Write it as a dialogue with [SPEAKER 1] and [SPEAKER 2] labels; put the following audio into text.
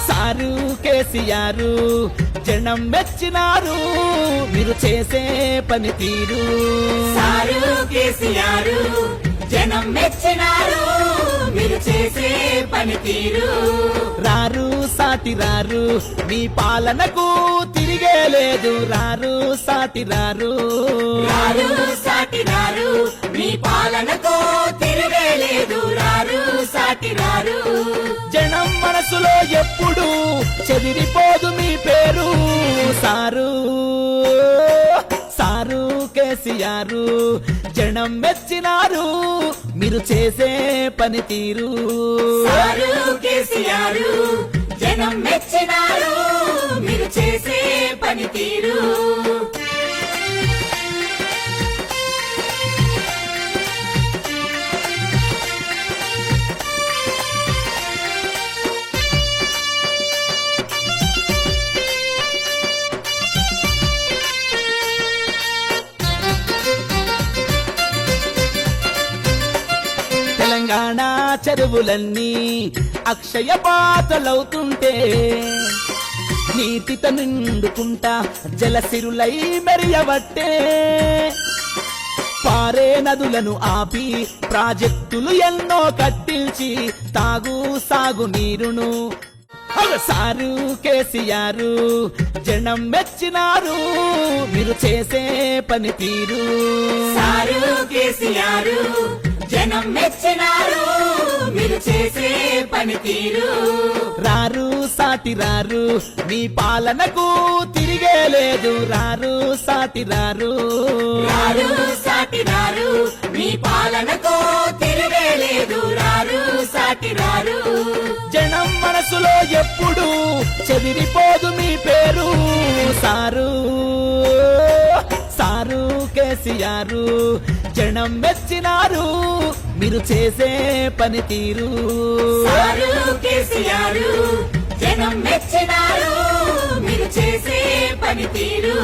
[SPEAKER 1] Sir KCR జనం మెచ్చినారు మీరు చేసే పని తీరు.
[SPEAKER 2] సారు కేసీఆర్ జనం మెచ్చినారు మీరు చేసే పని తీరు.
[SPEAKER 1] రారు సాటి రారు మీ పాలనకు తిరిగే లేదు. రారు సాటి రారు
[SPEAKER 2] రారు సాటి రారు మీ పాలనకు తిరిగే లేదు. రారు సాటి రారు
[SPEAKER 1] జనం మనసులో ఎప్పుడు చెదిరిపోదు మీ పేరు. సారు సారు కేసీఆర్ జనం మెచ్చినారు మీరు చేసే పని తీరు.
[SPEAKER 2] సారు కేసీఆర్ జనం మెచ్చినారు మీరు చేసే పని తీరు.
[SPEAKER 1] తెలంగాణ చెరువులన్నీ అక్షయ పాత్రలవుతుంటే నీటితో నిండుకుంటా జలసిరులై మెరియబట్టే. పారే నదులను ఆపి ప్రాజెక్టులు ఎన్నో కట్టించి తాగు సాగు నీరును సారు కేసీఆర్ జనం మెచ్చినారు మీరు చేసే పని తీరు.
[SPEAKER 2] సారు కేసీఆర్ జనం మెచ్చినారు మీరు చేసే పని తీరు.
[SPEAKER 1] రారు సాటి రారు మీ పాలనకు తిరిగే లేదు. రారు సాటి రారు
[SPEAKER 2] రారు సాటి రారు మీ పాలనకు తిరిగే లేదు. రారు సాటి రారు
[SPEAKER 1] జనం మనసులో ఎప్పుడు చెదిరిపోదు మీ పేరు. సారు సారు కేసీఆర్ జనం మెచ్చినారు మీరు చేసే పని తీరు.
[SPEAKER 2] సారు కేసీఆర్ జనం మెచ్చినారు మీరు చేసే పని తీరు.